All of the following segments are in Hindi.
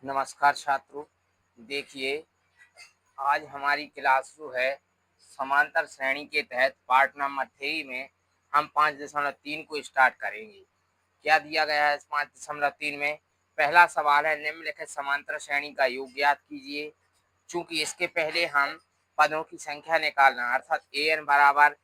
नमस्कार छात्रों। देखिए, आज हमारी क्लास जो है समांतर श्रेणी के तहत पार्ट नंबर 3 में हम 5.3 को स्टार्ट करेंगे। क्या दिया गया है इस 5.3 में? पहला सवाल है, निम्नलिखित समांतर श्रेणी का योग ज्ञात कीजिए। चूंकि इसके पहले हम पदों की संख्या निकालना अर्थात ए एन बराबर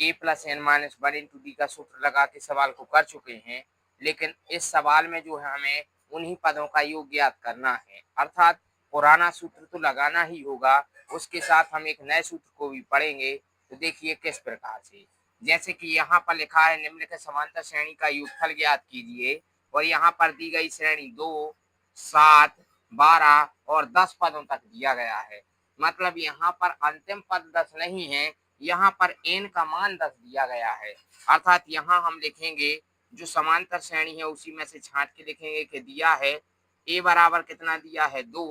A plus N minus one into D का सूत्र लगा के सवाल को कर चुके हैं, लेकिन इस सवाल में जो है हमें उन्हीं पदों का योग ज्ञात करना है। अर्थात पुराना सूत्र तो लगाना ही होगा, उसके साथ हम एक नए सूत्र को भी पढ़ेंगे। तो देखिए किस प्रकार से, जैसे कि यहाँ पर लिखा है निम्नलिखित समांतर श्रेणी का योगफल ज्ञात कीजिए, और यहाँ पर दी गई श्रेणी 2, 7, 12 और 10 पदों तक दिया गया है। मतलब यहाँ पर अंतिम पद 10 नहीं है, यहाँ पर n का मान 10 दिया गया है। अर्थात यहाँ हम लिखेंगे जो समांतर श्रेणी है उसी में से छांट के लिखेंगे कि दिया है a बराबर कितना दिया है 2,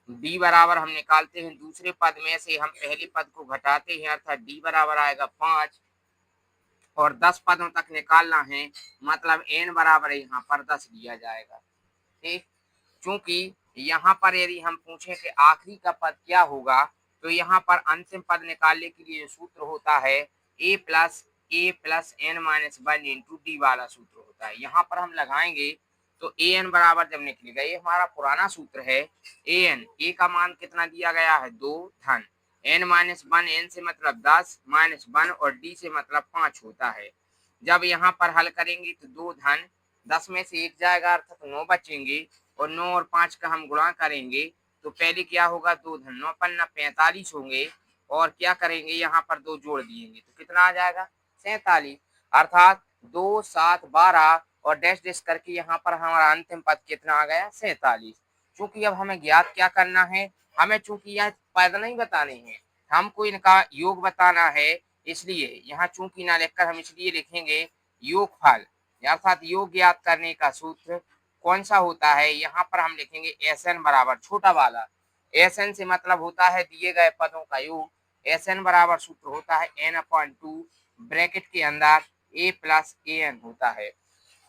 d बराबर हम निकालते हैं दूसरे पद में से हम पहले पद को घटाते हैं अर्थात d बराबर आएगा 5 और 10 पदों तक निकालना है, मतलब n बराबर यहाँ पर 10 दिया जाएगा। ठीक, चूंकि यहाँ पर यदि हम पूछें कि आखिरी का पद क्या होगा, तो यहाँ पर अंतिम पद निकालने के लिए सूत्र होता है a plus N minus one into D वाला सूत्र होता है। यहाँ पर हम लगाएंगे तो ए एन बराबर जब निकलेगा, ये हमारा पुराना सूत्र है। ए एन, ए का मान कितना दिया गया है 2 धन एन माइनस वन, एन से मतलब 10 माइनस 1 और डी से मतलब 5 होता है। जब यहाँ पर हल करेंगे तो 2 धन 10 में से 1 जाएगा अर्थात 9 बचेंगे, और 9 और 5 का हम गुणा करेंगे तो पहले क्या होगा 2 धन 9 पन्ना 45 होंगे, और क्या करेंगे यहाँ पर 2 जोड़ दिएंगे तो कितना आ जाएगा 47। अर्थात 2, 7, 12 और डैश डैश करके यहाँ पर हमारा अंतिम पद कितना आ गया 47। चूंकि अब हमें ज्ञात क्या करना है, हमें चूंकि यह पद नहीं बताने हैं, हमको इनका योग बताना है, इसलिए यहाँ चूंकि ना लिखकर हम इसलिए लिखेंगे योगफल, अर्थात योग ज्ञात करने का सूत्र कौन सा होता है। यहाँ पर हम लिखेंगे एस एन बराबर छोटा वाला, एस एन से मतलब होता है दिए गए पदों का योग। एस एन बराबर सूत्र होता है एन अपॉन टू, ब्रैकेट के अंदर ए प्लस ए एन होता है।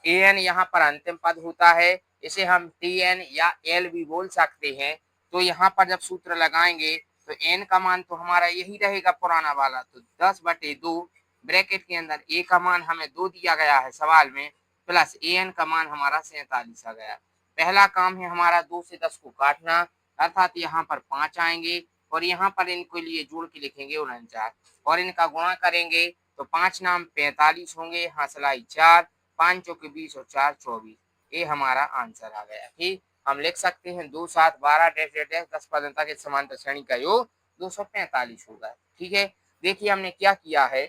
ए एन यहाँ पर अंतिम पद होता है, इसे हम टी एन या एल भी बोल सकते हैं। तो यहाँ पर जब सूत्र लगाएंगे तो एन का मान तो हमारा यही रहेगा पुराना वाला, तो 10/2 ब्रैकेट के अंदर ए का मान हमें 2 दिया गया है सवाल में, प्लस ए एन का मान हमारा 47 आ गया। पहला काम है हमारा 2 से 10 को काटना, अर्थात यहाँ पर 5 आएंगे और यहाँ पर इनको लिए जोड़ के लिखेंगे 49 और इनका गुणा करेंगे तो 5 नाम 45 होंगे, हासिलाई 4, 5 चौके 20 और 4 24। ये हमारा आंसर आ गया। ठीक, हम लिख सकते हैं 2, 7, 12 डैश डैश डैश 10 पद तक इस समांतर श्रेणी का योग 245 होगा। ठीक है, देखिए हमने क्या किया है,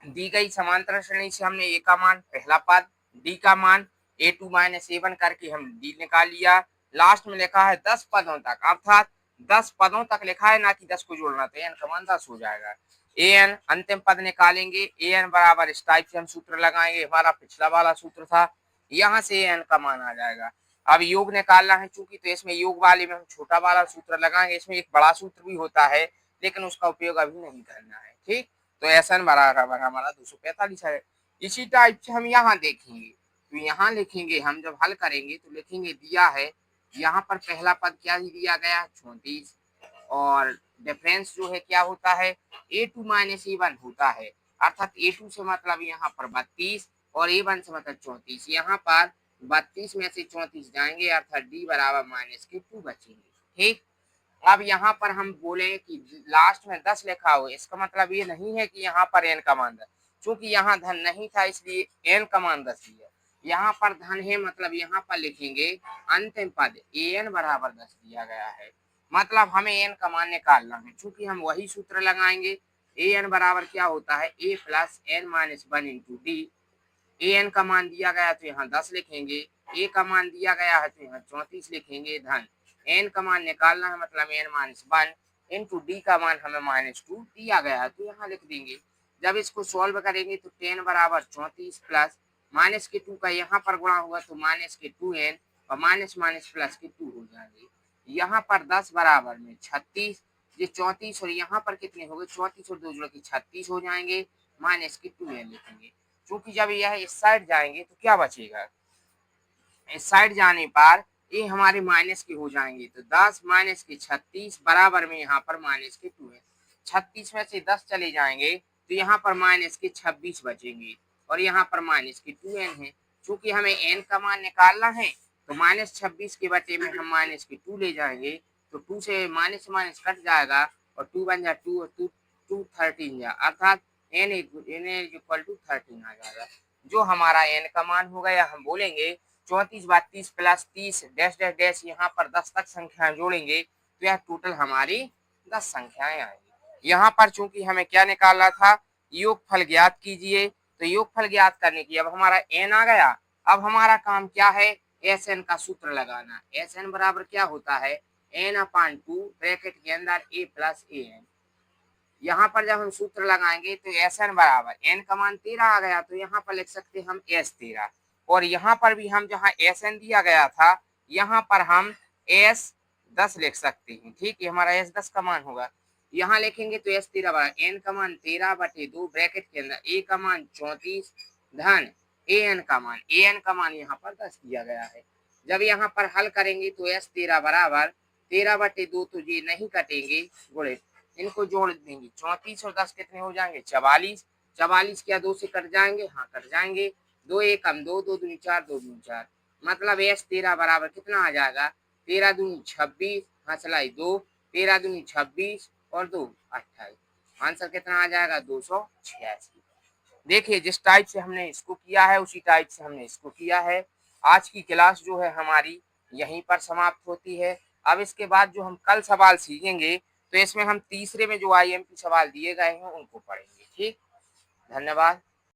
दी गई समांतर श्रेणी से हमने ए का मान पहला पद, डी का मान a2 माइनस a1 करके हम डी निकाल लिया। लास्ट में लिखा है 10 पदों तक, अर्थात 10 पदों तक लिखा है, ना कि 10 को जोड़ना, तो एन का मान 10 हो जाएगा। ए एन अंतिम पद निकालेंगे, ए एन बराबर इस टाइप से हम सूत्र लगाएंगे, हमारा पिछला वाला सूत्र था, यहाँ से एन का मान आ जाएगा। अब योग निकालना है चूंकि, तो इसमें योग वाले में हम छोटा वाला सूत्र लगाएंगे, इसमें एक बड़ा सूत्र भी होता है लेकिन उसका उपयोग अभी नहीं करना है। ठीक, तो एस एन बराबर हमारा 245 है। इसी टाइप से हम यहाँ देखेंगे, तो यहाँ लिखेंगे, हम जब हल करेंगे तो लिखेंगे दिया है, यहाँ पर पहला पद क्या ही दिया गया 34, और डिफरेंस जो है क्या होता है a2 माइनस a1 होता है, अर्थात a2 से मतलब यहाँ पर 32 और a1 से मतलब 34। यहाँ पर 32 में से 34 जाएंगे अर्थात d बराबर माइनस के 2 बचेंगे। ठीक, अब यहाँ पर हम बोले कि लास्ट में 10 लिखा हो, इसका मतलब ये नहीं है कि यहाँ पर n का मान 10, चूंकि यहाँ धन नहीं था इसलिए n का मान 10 लिया। यहाँ पर धन है मतलब यहाँ पर लिखेंगे अंतिम पद an बराबर 10 दिया गया है, मतलब हमें n का मान निकालना है। चूंकि हम वही सूत्र लगाएंगे, an बराबर क्या होता है a plus N minus one into D. A N का मान दिया गया तो यहाँ 10 लिखेंगे, ए का मान दिया गया है तो यहाँ 34 लिखेंगे, धन एन का मान निकालना है मतलब N minus one into D का मान हमें -2 दिया गया है तो यहाँ लिख देंगे। जब इसको सॉल्व करेंगे तो 10 बराबर 34 प्लस माइनस के 2 का यहाँ पर गुणा हुआ तो माइनस के 2n और माइनस माइनस प्लस के 2 हो जाएंगे। यहाँ पर 10 बराबर में 36, ये 34 और यहाँ पर कितने हो गए 34 और 2 जोड़ के 36 हो जाएंगे, माइनस के 2n लिखेंगे। क्योंकि जब यह इस साइड जाएंगे तो क्या बचेगा, इस साइड जाने पर ये हमारे माइनस के हो जाएंगे। तो 10 माइनस के 36 बराबर में यहाँ पर माइनस के 2 है। 36 में से 10 चले जाएंगे तो यहाँ पर माइनस के 26 बचेंगे और यहाँ पर माइनस के 2n है। चूंकि हमें n का मान निकालना है तो माइनस 26 के बटे में हम माइनस के 2 ले जाएंगे तो 2 से माइनस कट जाएगा और 2 बन जा 2 और 2 13 जा अर्थात n इक्वल टू 13 आ जाएगा। जो हमारा n का मान होगा या हम बोलेंगे 34 32 प्लस 30 डैश डैश डैश यहाँ पर 10 तक संख्याएं जोड़ेंगे तो यह टोटल हमारी 10 संख्याएं आएंगी। यहाँ पर चूंकि हमें क्या निकालना था, योगफल ज्ञात कीजिए, तो योगफल ज्ञात करने की अब हमारा n आ गया। अब हमारा काम क्या है, Sn का सूत्र लगाना। Sn बराबर क्या होता है, n/2 ब्रैकेट के अंदर a प्लस an। यहाँ पर जब हम सूत्र लगाएंगे तो Sn बराबर n का मान 13 आ गया तो यहाँ पर लिख सकते हैं हम S13 और यहाँ पर भी हम जहाँ Sn दिया गया था यहाँ पर हम S10 लिख सकते हैं। ठीक है, हमारा S10 का मान होगा। यहाँ लिखेंगे तो S13 बराबर n का मान 13/2 ब्रैकेट के अंदर a का मान 34 धन an का मान यहाँ पर 10 दिया गया है। जब यहाँ पर हल करेंगे तो S13 बराबर 13/2 तो ये नहीं कटेंगे, गुणे इनको जोड़ देंगे। 34 और 10 कितने हो जाएंगे, 44। 44 क्या 2 से कट जाएंगे, हाँ कट जाएंगे। 2 1 हम 2 2 दूनी 4 2 दूनी 4 मतलब S13 बराबर कितना आ जाएगा, 13 दूनी 26 हंसलाई 2 13 दूनी 26 और 2 28। आंसर कितना आ जाएगा 286। देखिए जिस टाइप से हमने इसको किया है उसी टाइप से हमने इसको किया है। आज की क्लास जो है हमारी यहीं पर समाप्त होती है। अब इसके बाद जो हम कल सवाल सीखेंगे तो इसमें हम तीसरे में जो IMP सवाल दिए गए हैं उनको पढ़ेंगे। ठीक, धन्यवाद।